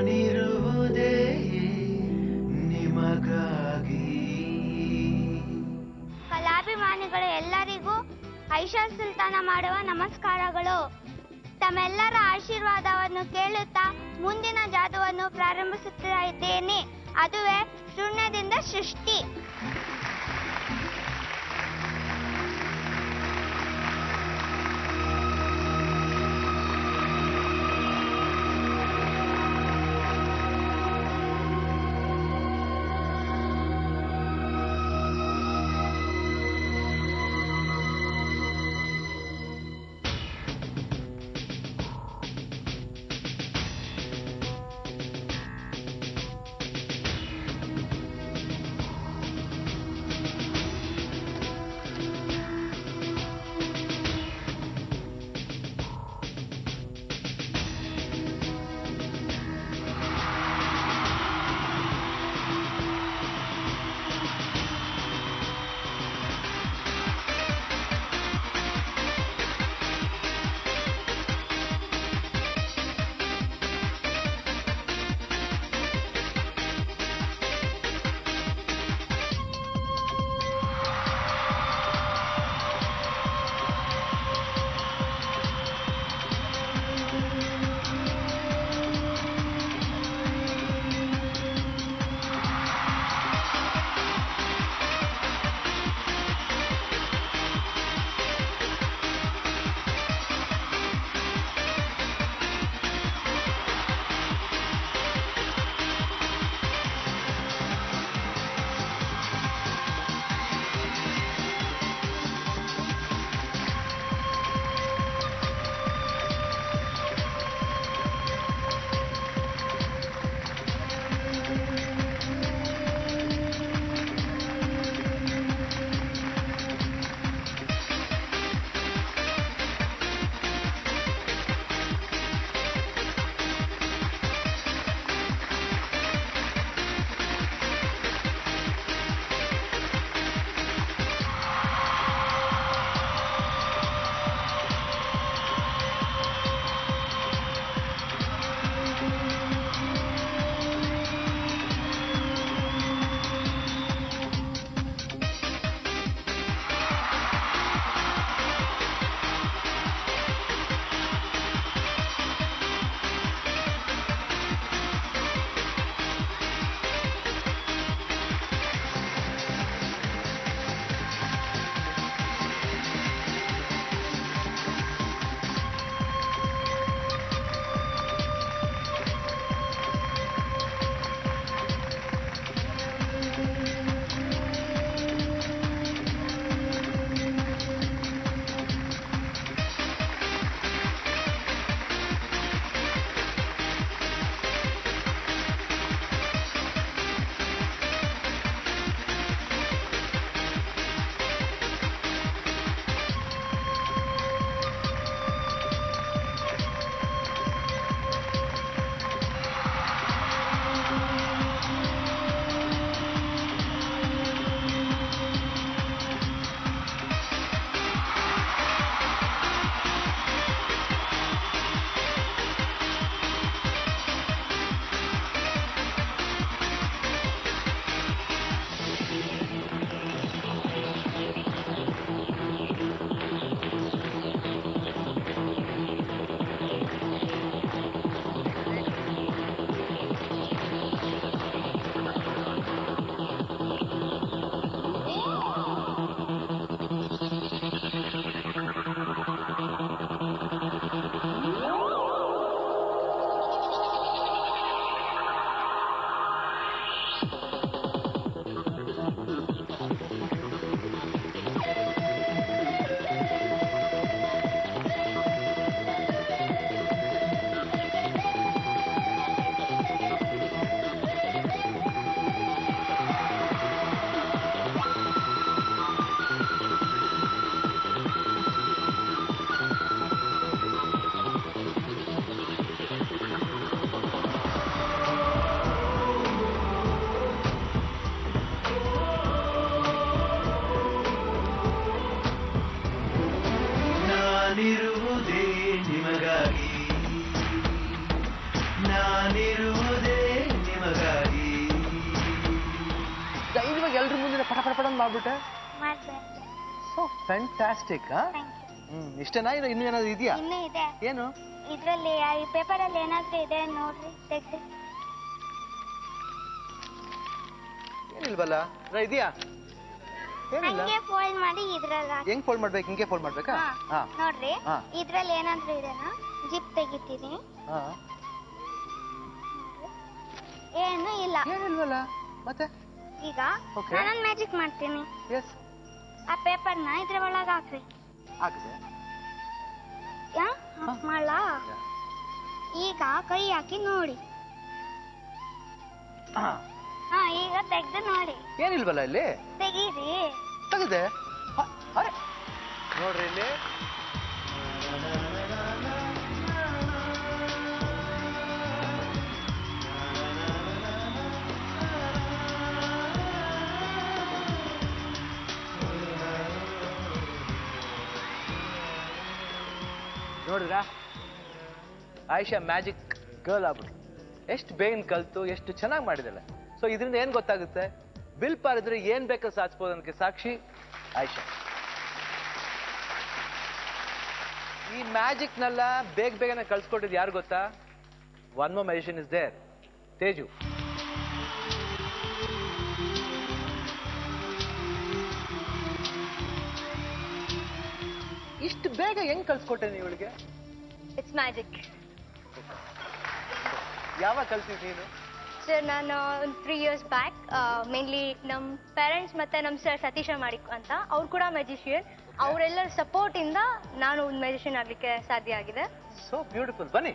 ನಾನಿರುವುದೇ ನಿಮಗಾಗಿ. ಕಲಾಭಿಮಾನಿಗಳು ಎಲ್ಲರಿಗೂ ಐಷಾ ಸುಲ್ತಾನ ಮಾಡುವ ನಮಸ್ಕಾರಗಳು. ತಮ್ಮೆಲ್ಲರ ಆಶೀರ್ವಾದವನ್ನು ಕೇಳುತ್ತಾ ಮುಂದಿನ ಜಾದುವನ್ನು ಪ್ರಾರಂಭಿಸುತ್ತಾ ಇದ್ದೇನೆ. ಅದುವೇ ಶೂನ್ಯದಿಂದ ಸೃಷ್ಟಿ. ಪಟ ಪಟ ಪಟ ಮಾಡ್ಬಿಟ್ಟೆ. ಮಾಡ್ಬೇಕು. So fantastic. ಇಷ್ಟೇನಾ ಇಲ್ಲ ಇನ್ನೂ ಏನಾದ್ರು ಇದೆಯಾ? ಇನ್ನೂ ಇದೆ. ಏನು? ಇದ್ರಲ್ಲಿ ಈ ಪೇಪರ್ ಅಲ್ಲಿ ಏನಾದ್ರೂ ಇದೆ ನೋಡ್ರಿ, ತೆಗ್ದು. ಏನಿಲ್ವಲ್ಲ? ಇದೆಯಾ? ಏನಿಲ್ಲ. ಹಂಗೆ ಫೋಲ್ಡ್ ಮಾಡಿ ಇದ್ರಲ್ಲಿ ಹೆಂಗ್ ಫೋಲ್ಡ್ ಮಾಡ್ಬೇಕು? ಹಿಂಗೆ ಫೋಲ್ಡ್ ಮಾಡ್ಬೇಕಾ? ನೋಡ್ರಿ, ಇದ್ರಲ್ಲಿ ಏನಾದ್ರೂ ಇದೆನಾ? ಜಿಪ್ ತೆಗಿತೀನಿ. ಏನು ಇಲ್ಲ. ಏನಿಲ್ವಲ್ಲ ಮತ್ತೆ? ಈಗ ನಾನೊಂದು ಮ್ಯಾಜಿಕ್ ಮಾಡ್ತೀನಿ. ಆ ಪೇಪರ್ನ ಇದ್ರ ಒಳಗೆ ಹಾಕ್ರಿ. ಹಾಕಿದೆ. ಮಾಡಲಾ? ಈಗ ಕೈ ಹಾಕಿ ನೋಡಿ. ಈಗ ತೆಗ್ದು ನೋಡಿ. ಏನಿಲ್ವಲ್ಲ ಇಲ್ಲಿ? ತೆಗೀರಿ. ತೆಗೆದೆ. ನೋಡ್ರಿ ಇಲ್ಲಿ. ನೋಡಿದ್ರಾ? ಆಯಿಷಾ ಮ್ಯಾಜಿಕ್ ಗರ್ಲ್ ಆಗ್ಬಿಟ್ಟು ಎಷ್ಟು ಬೇಗನೆ ಕಲ್ತು ಎಷ್ಟು ಚೆನ್ನಾಗಿ ಮಾಡಿದಲ್ಲ. ಸೊ ಇದರಿಂದ ಏನ್ ಗೊತ್ತಾಗುತ್ತೆ? ವಿಲ್ ಪವರ್ ಇದ್ರೆ ಏನ್ ಬೇಕಾದ್ರೂ ಸಾಧಿಸಬಹುದು ಅನ್ನೋದಕ್ಕೆ ಸಾಕ್ಷಿ ಆಯಿಷಾ. ಈ ಮ್ಯಾಜಿಕ್ ನೆಲ್ಲ ಬೇಗ ಬೇಗನೆ ಕಳ್ಸಿಕೊಟ್ಟಿದ್ದು ಯಾರು ಗೊತ್ತಾ? One more magician is there, Teju. ಇಷ್ಟು ಬೇಗ ಹೆಂಗ್ ಕಳ್ಸಿಕೊಟ್ಟೆ ನೀವು ಇವಳಿಗೆ? It's magic. ಯಾವಾಗ ಕಲ್ತಿದ್ದಿ ನೀನು? ಸರ್ ನಾನು ಒಂದು 3 years ಬ್ಯಾಕ್ ಮೇನ್ಲಿ ನಮ್ಮ ಪೇರೆಂಟ್ಸ್ ಮತ್ತೆ ನಮ್ಮ ಸರ್ ಸತೀಶ ಮಾಡಿಕ್ ಅಂತ ಅವ್ರು ಕೂಡ ಮ್ಯಾಜಿಷಿಯನ್. ಅವರೆಲ್ಲರ ಸಪೋರ್ಟ್ ಇಂದ ನಾನು ಒಂದು ಮ್ಯಾಜಿಷಿಯನ್ ಆಗ್ಲಿಕ್ಕೆ ಸಾಧ್ಯ ಆಗಿದೆ. So beautiful. ಬನ್ನಿ.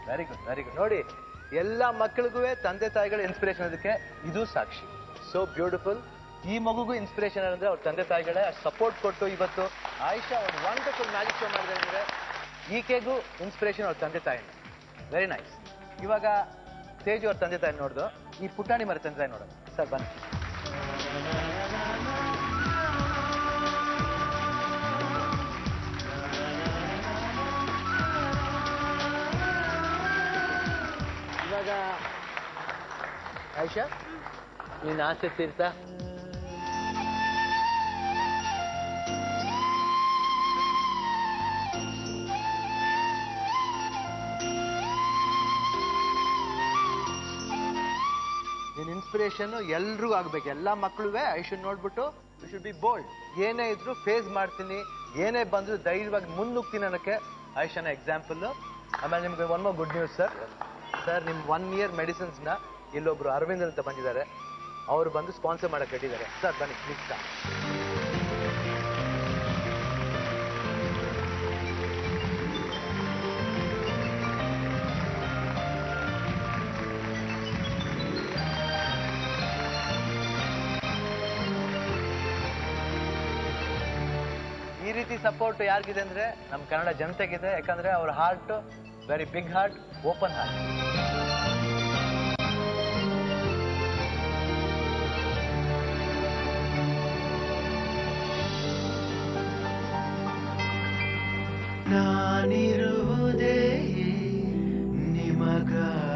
Very good, very good. ನೋಡಿ, ಎಲ್ಲ ಮಕ್ಕಳಿಗೂ ತಂದೆ ತಾಯಿಗಳ ಇನ್ಸ್ಪಿರೇಷನ್ ಅದಕ್ಕೆ ಇದು ಸಾಕ್ಷಿ. So beautiful. ಈ ಮಗುಗೂ ಇನ್ಸ್ಪಿರೇಷನ್ ಅಂದ್ರೆ ಅವ್ರ ತಂದೆ ತಾಯಿಗಳೇ ಸಪೋರ್ಟ್ ಕೊಟ್ಟು ಇವತ್ತು ಆಯಿಷಾ ಒಂದು ವಂಡರ್ಫುಲ್ ಮ್ಯಾಜಿಕ್ ಶೋ ಮಾಡಿದ್ದಾರೆ ಅಂದ್ರೆ ಈಕೆಗೂ ಇನ್ಸ್ಪಿರೇಷನ್ ಅವ್ರ ತಂದೆ ತಾಯಿ. Very nice. ಇವಾಗ ತೇಜು ಅವ್ರ ತಂದೆ ತಾಯಿ ನೋಡ್ದು, ಈ ಪುಟಾಣಿ ಮರ ತಂದೆ ತಾಯಿ ನೋಡೋದು. ಸರ್ ಬನ್ನಿ. ಇವಾಗ ಆಯಿಷಾ ನೀನ್ ಆಸೆ ತೀರ್ತಾ? ನಿನ್ ಇನ್ಸ್ಪಿರೇಷನ್ ಎಲ್ರಿಗೂ ಆಗ್ಬೇಕು. ಎಲ್ಲಾ ಮಕ್ಕಳುವೆ ಐ ನೋಡ್ಬಿಟ್ಟು ಯು ಶುಡ್ ಬಿ ಬೋಲ್ಡ್. ಏನೇ ಇದ್ರು ಫೇಸ್ ಮಾಡ್ತೀನಿ, ಏನೇ ಬಂದ್ರು ಧೈರ್ಯವಾಗಿ ಮುನ್ನುಗ್ತೀನಿ ಅನ್ನೋಕ್ಕೆ ಆಯಿಷಾನ ಎಕ್ಸಾಂಪಲ್. ಆಮೇಲೆ ನಿಮ್ಗೆ one more good news sir. Sir ನಿಮ್ 1 year ಮೆಡಿಸಿನ್ಸ್ ನ ಇಲ್ಲೊಬ್ರು ಅರವಿಂದ್ ಅಂತ ಬಂದಿದ್ದಾರೆ, ಅವರು ಬಂದು ಸ್ಪಾನ್ಸರ್ ಮಾಡಕ್ ಕಟ್ಟಿದ್ದಾರೆ. ಸರ್ ಬನ್ನಿ ಪ್ಲೀಸ್. ಈ ರೀತಿ ಸಪೋರ್ಟ್ ಯಾರಿಗಿದೆ ಅಂದ್ರೆ ನಮ್ಮ ಕನ್ನಡ ಜನತೆಗಿದೆ. ಯಾಕಂದ್ರೆ ಅವ್ರ heart very big heart, open heart. ನಾನಿರುವುದೇ ನಿಮಗಾಗಿ.